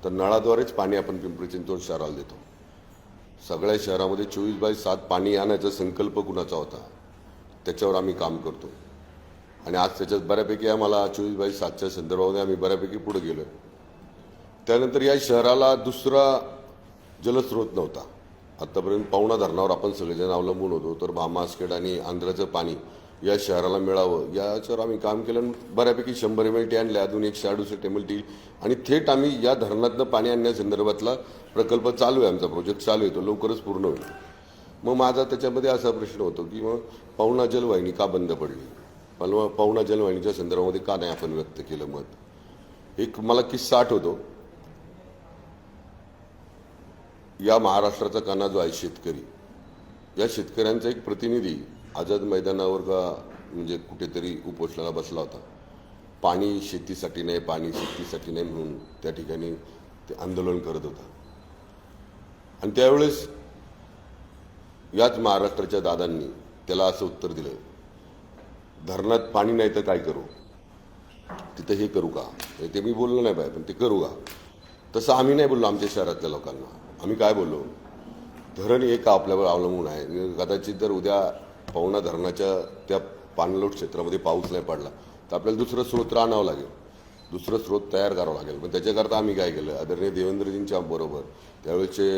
तर नळाद्वारेच पाणी आपण पिंपरी चिंचवड शहराला देतो। सगळ्या शहरामध्ये 24/7 पाणी आणण्याचा संकल्प कुणाचा होता त्याच्यावर आम्ही काम करतो आणि आज त्याच्यात बऱ्यापैकी आम्हाला 24/7च्या संदर्भामध्ये आम्ही बऱ्यापैकी पुढे गेलो। त्यानंतर या शहराला दुसरा जलस्रोत नव्हता। आतापर्यंत पवना धरणावर आपण सगळेजण अवलंबून होतो, तर भामासखेड आणि आंध्राचं पाणी या शहराला मिळावं याच्यावर आम्ही काम केलं। बऱ्यापैकी 100 MLT आणले, अजून 168 MLT आणि थेट आम्ही या धरणातनं पाणी आणण्यासंदर्भातला प्रकल्प चालू आहे, आमचा प्रोजेक्ट चालू आहे, तो लवकरच पूर्ण होईल। मग माझा त्याच्यामध्ये असा प्रश्न होतो की मग पवना जलवाहिनी का बंद पडली, पण पवना जलवाहिनीच्या संदर्भामध्ये का नाही आपण व्यक्त केलं मत। एक मला किस्सा आठवतो, या महाराष्ट्राचा काना जो आहे शेतकरी, या शेतकऱ्यांचा एक प्रतिनिधी आझाद मैदानावर का म्हणजे कुठेतरी उपोषणाला बसला होता। पाणी शेतीसाठी नाही, पाणी शेतीसाठी नाही म्हणून त्या ठिकाणी ते आंदोलन करत होता। आणि त्यावेळेस याच महाराष्ट्राच्या दादांनी त्याला असं उत्तर दिलं, धरणात पाणी नाही तर काय करू, तिथं हे करू का, ते मी बोललो नाही बाय, पण ते करू का। तसं आम्ही नाही बोललो आमच्या शहरातल्या लोकांना। आम्ही काय बोललो, धरण एक आपल्यावर अवलंबून आहे, कदाचित जर उद्या पवना धरणाच्या त्या पाणलोट क्षेत्रामध्ये पाऊस नाही पडला तर आपल्याला दुसरं स्रोत आणावं लागेल, दुसरं स्रोत तयार करावं लागेल। पण त्याच्याकरता आम्ही काय केलं, आदरणीय देवेंद्रजींच्या बरोबर त्यावेळेचे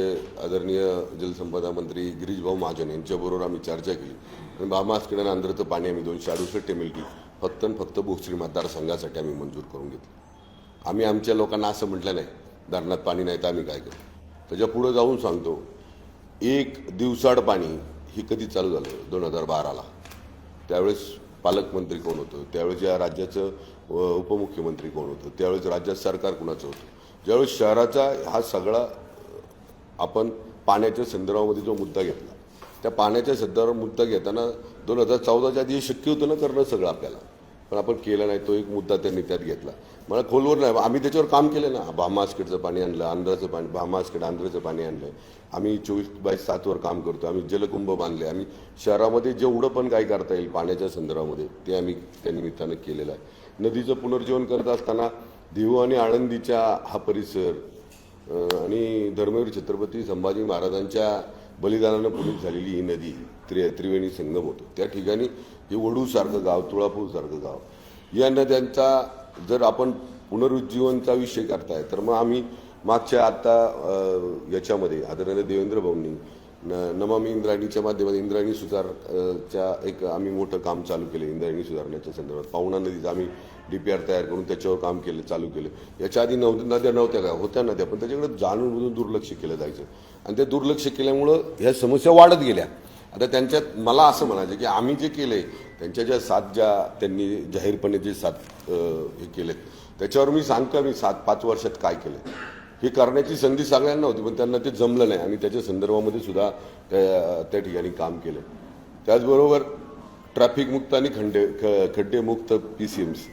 आदरणीय जलसंपदा मंत्री गिरीशभाऊ महाजन यांच्याबरोबर आम्ही चर्चा केली आणि भामासखेड आणि आंध्रचं पाणी आम्ही 268 MLT फक्त आणि फक्त भोसरी मतदारसंघासाठी आम्ही मंजूर करून घेतलं। आम्ही आमच्या लोकांना असं म्हटलं नाही धरणात पाणी नाही तर आम्ही काय करू। त्याच्या पुढे जाऊन सांगतो, एक दिवसाड पाणी ही कधी चालू झालं, 2012ला। त्यावेळेस पालकमंत्री कोण होतं, त्यावेळेस या राज्याचं उपमुख्यमंत्री कोण होतं, त्यावेळेस राज्यात सरकार कुणाचं होतं। ज्यावेळेस शहराचा हा सगळा आपण पाण्याच्या संदर्भामध्ये जो मुद्दा घेतला, त्या पाण्याच्या संदर्भात मुद्दा घेताना 2014च्या आधी शक्य होतं ना करणं सगळं आपल्याला, पण आपण केलं नाही। तो एक मुद्दा त्यांनी त्यात घेतला, मला खोलवर नाही, आम्ही त्याच्यावर काम केलं ना। भामासखेडचं पाणी आणलं, आंध्राचं पाणी, भामासखेड आंध्राचं पाणी आणलं, आम्ही 24/7वर काम करतो, आम्ही जलकुंभ बांधले, आम्ही शहरामध्ये जेवढं पण काय करता येईल पाण्याच्या संदर्भामध्ये ते आम्ही त्या निमित्तानं केलेलं आहे। नदीचं पुनर्जीवन करत असताना देहू आणि आळंदीच्या हा परिसर आणि धर्मवीर छत्रपती संभाजी महाराजांच्या बलिदानानं पुनीत झालेली ही नदी त्रिवेणी संगम होतो, त्या ठिकाणी हे वडूसारखं गाव, तुळापूरसारखं गाव, या नद्यांचा जर आपण पुनरुज्जीवनचा विषय करताय तर मग आम्ही मागच्या आता याच्यामध्ये आदरणीय देवेंद्र भाऊंनी नमामि इंद्रायणीच्या माध्यमातून इंद्रायणी सुधारच्या एक आम्ही मोठं काम चालू केलं। इंद्रायणी सुधारण्याच्या संदर्भात पवना नदीचं आम्ही DPR तयार करून त्याच्यावर काम केलं, चालू केलं। याच्या आधी नद्या नव्हत्या का, होत्या नद्या, पण त्याच्याकडे जाणून बुजून दुर्लक्ष केलं जायचं आणि ते दुर्लक्ष केल्यामुळं ह्या समस्या वाढत गेल्या। आता त्यांच्यात मला असं म्हणायचं की आम्ही जे केले, त्यांच्या ज्या 7 ज्या त्यांनी जाहीरपणे जे 7 हे केलेत त्याच्यावर मी सांगतो मी 5 वर्षात काय केलं। हे करण्याची संधी सगळ्यांना होती, पण त्यांना ते जमलं नाही आणि त्याच्या संदर्भामध्ये सुद्धा त्या ठिकाणी काम केलं। त्याचबरोबर ट्रॅफिक मुक्त आणि खड्डेमुक्त PCMC,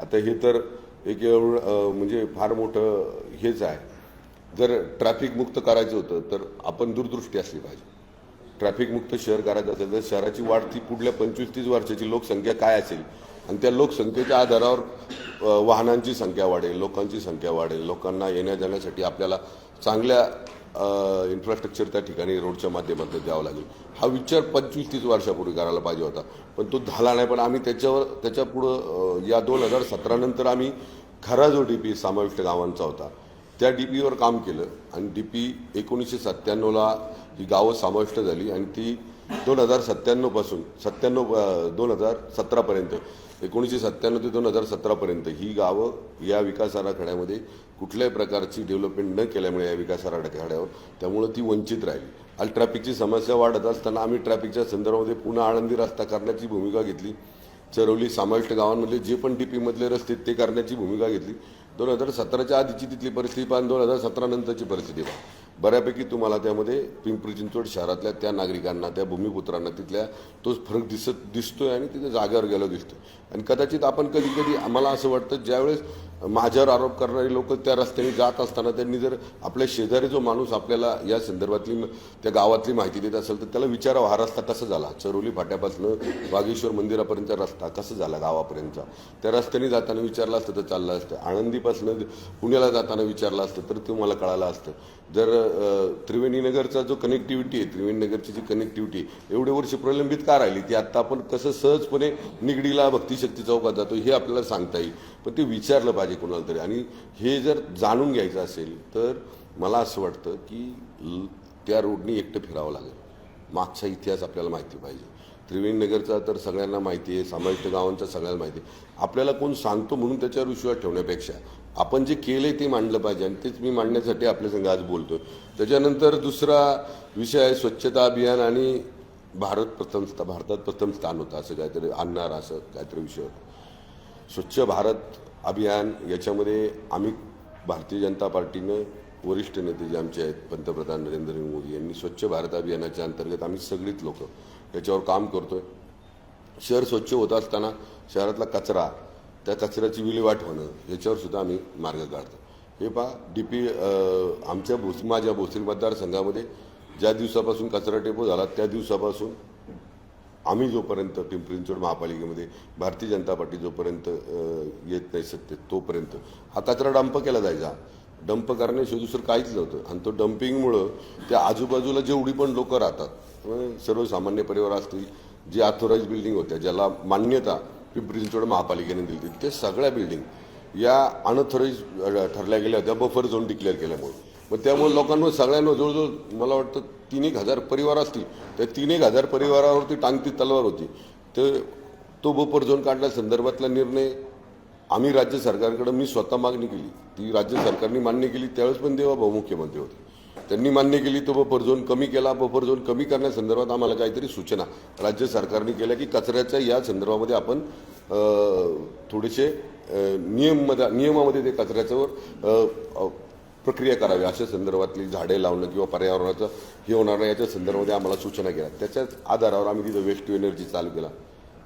आता हे तर एक म्हणजे फार मोठं हेच आहे। जर ट्रॅफिक मुक्त करायचं होतं तर आपण दूरदृष्टी असली पाहिजे। ट्रॅफिक मुक्त शहर करायचं असेल तर शहराची वाढती पुढल्या 25-30 वर्षाची लोकसंख्या काय असेल आणि त्या लोकसंख्येच्या आधारावर वाहनांची संख्या वाढेल, लोकांची संख्या वाढेल, लोकांना येण्या जाण्यासाठी आपल्याला चांगल्या इन्फ्रास्ट्रक्चर त्या ठिकाणी रोडच्या माध्यमातून द्यावं लागेल। हा विचार 25-30 वर्षापूर्वी करायला पाहिजे होता, पण तो झाला नाही। पण आम्ही त्याच्या पुढं या 2017 नंतर आम्ही खरा जो DP समाविष्ट गावांचा होता त्या DPवर काम केलं आणि DP 1997ला ही गावं समाविष्ट झाली आणि ती 2097 पासून 2017पर्यंत 1997 ते 2017पर्यंत ही गावं या विकास आराखड्यामध्ये कुठल्याही प्रकारची डेव्हलपमेंट न केल्यामुळे या विकास आराखड्यावर त्यामुळे ती वंचित राहिली। आणि ट्रॅफिकची समस्या वाढत असताना आम्ही ट्रॅफिकच्या संदर्भामध्ये पुन्हा आळंदी रस्ता करण्याची भूमिका घेतली। चरवली समाविष्ट गावांमधले जे पण DP मधले रस्ते ते करण्याची भूमिका घेतली। 2017च्या आधीची तिथली परिस्थिती पाहून 2017 नंतरची परिस्थिती पहा, बऱ्यापैकी तुम्हाला त्यामध्ये पिंपरी चिंचवड शहरातल्या त्या नागरिकांना, त्या भूमिपुत्रांना तिथल्या तोच फरक दिसतोय आणि तिथे जागेवर गेलो दिसतोय। आणि कदाचित आपण कधी कधी आम्हाला असं वाटतं ज्यावेळेस माझ्यावर आरोप करणारी लोक त्या रस्त्याने जात असताना त्यांनी जर आपल्या शेजारी जो माणूस आपल्याला या संदर्भातली त्या गावातली माहिती देत असेल तर त्याला विचारावं, हा रस्ता कसा झाला, चरोली फाट्यापासून वागेश्वर मंदिरापर्यंतचा रस्ता कसा झाला गावापर्यंतचा, त्या रस्त्याने जाताना विचारलं असतं तर चाललं असतं. आळंदीपासून पुण्याला जाताना विचारलं असतं तर तुम्हाला कळालं असतं. जर त्रिवेणीनगरचा जो कनेक्टिव्हिटी आहे, त्रिवेणीनगरची जी कनेक्टिव्हिटी एवढे वर्ष प्रलंबित का राहिली, ती आत्ता आपण कसं सहजपणे निगडीला भक्तिशक्ती चौकात जातो हे आपल्याला सांगता येईल. पण ते विचारलं पाहिजे कोणाला तरी. आणि हे जर जाणून घ्यायचं असेल तर मला असं वाटतं की त्या रोडनी एकटं फिरावं लागेल. मागचा इतिहास आपल्याला माहिती पाहिजे. त्रिवेणीनगरचा तर सगळ्यांना माहिती आहे, समाविष्ट गावांचा सगळ्यांना माहिती आहे. आपल्याला कोण सांगतो म्हणून त्याच्यावर विश्वास ठेवण्यापेक्षा आपण जे केलंय ते मांडलं पाहिजे, आणि तेच मी मांडण्यासाठी आपल्या संग आज बोलतोय. त्याच्यानंतर दुसरा विषय आहे स्वच्छता अभियान आणि भारतात प्रथम स्थान होतं असं काहीतरी आणणार, असं काहीतरी विषय होता. स्वच्छ भारत अभियान याच्यामध्ये आम्ही भारतीय जनता पार्टीनं वरिष्ठ नेते जे आमचे आहेत पंतप्रधान नरेंद्र मोदी यांनी स्वच्छ भारत अभियानाच्या अंतर्गत आम्ही सगळीच लोक याच्यावर काम करतोय. शहर स्वच्छ होत असताना शहरातला कचरा, त्या कचऱ्याची विल्हेवाट होणं याच्यावर सुद्धा आम्ही मार्ग काढतो. हे पहा, आमच्या माझ्या भोसरी मतदारसंघामध्ये ज्या दिवसापासून कचरा टेपो झाला त्या दिवसापासून आम्ही जोपर्यंत पिंपरी चिंचवड महापालिकेमध्ये भारतीय जनता पार्टी जोपर्यंत येत नाही सत्तेत तोपर्यंत हा कचरा डंप केला जायचा. डंप करण्याशिवाय दुसरं काहीच नव्हतं. आणि तो डंपिंगमुळं त्या आजूबाजूला जेवढी पण लोक राहतात, सर्वसामान्य परिवार असतील, जी ऑथोराईज बिल्डिंग होत्या ज्याला मान्यता पिंपरी चिंचवड महापालिकेने दिली ते सगळ्या बिल्डिंग या अनऑथोराईज ठरल्या गेल्या होत्या बफर झोन डिक्लेअर केल्यामुळे. मग त्यामुळे लोकांवर सगळ्यांना जवळजवळ मला वाटतं 3,000 परिवार असतील, त्या 3,000 परिवारावरती टांगती तलवार होती. तो बफर झोन काढल्या संदर्भातला निर्णय आम्ही राज्य सरकारकडे मी स्वतः मागणी केली. ती राज्य सरकारने मान्य केली. त्यावेळेस पण देवाभाऊ मुख्यमंत्री होते, त्यांनी मान्य केली. तो बफर झोन कमी केला. बफर झोन कमी करण्यासंदर्भात आम्हाला काहीतरी सूचना राज्य सरकारने केल्या की कचऱ्याच्या या संदर्भामध्ये आपण थोडेसे नियमामध्ये ते कचऱ्याच्यावर प्रक्रिया करावी, अशा संदर्भातली झाडे लावणं किंवा पर्यावरणाचं हे होणार नाही याच्या संदर्भामध्ये आम्हाला सूचना केल्या. त्याच्याच आधारावर आम्ही तिथं वेस्ट टू एनर्जी चालू केला.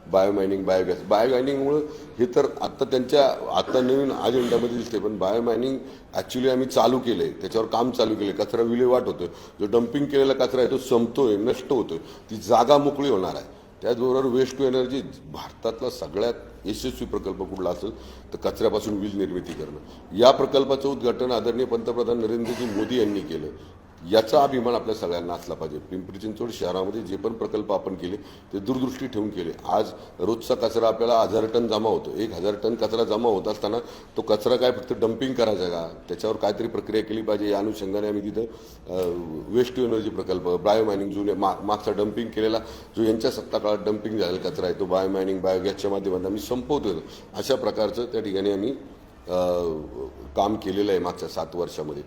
बायोमायनिंग, बायोमायनिंगमुळं हे तर आत्ता नवीन अजेंडामध्ये दिसते, पण बायोमायनिंग ॲक्च्युली आम्ही चालू केलं आहे, त्याच्यावर काम चालू केलं आहे. कचरा विल्हेवाट होतोय, जो डम्पिंग केलेला कचरा आहे तो संपतोय, नष्ट होतोय, ती जागा मोकळी होणार आहे. त्याचबरोबर वेस्ट टू एनर्जी भारतातला सगळ्यात यशस्वी प्रकल्प कुठला असेल तर कचऱ्यापासून वीज निर्मिती करणं. या प्रकल्पाचं उद्घाटन आदरणीय पंतप्रधान नरेंद्रजी मोदी यांनी केलं. याचा अभिमान आपल्या सगळ्यांना असला पाहिजे. पिंपरी चिंचवड शहरामध्ये जे पण प्रकल्प आपण केले ते दूरदृष्टी ठेवून केले. आज रोजचा कचरा आपल्याला 1000 टन जमा होतो. 1000 टन कचरा जमा होत असताना तो कचरा काय फक्त डम्पिंग करायचा का, त्याच्यावर काहीतरी प्रक्रिया केली पाहिजे. या अनुषंगाने आम्ही तिथं वेस्ट टू एनर्जी प्रकल्प, बायोमायनिंग, जुने मागचा डम्पिंग केलेला जो यांच्या सत्ता काळात डम्पिंग झालेला कचरा आहे तो बायोमायनिंग, बायोगॅसच्या माध्यमातून आम्ही संपवतो. अशा प्रकारचं त्या ठिकाणी आम्ही काम केलेलं आहे मागच्या 7 वर्षामध्ये.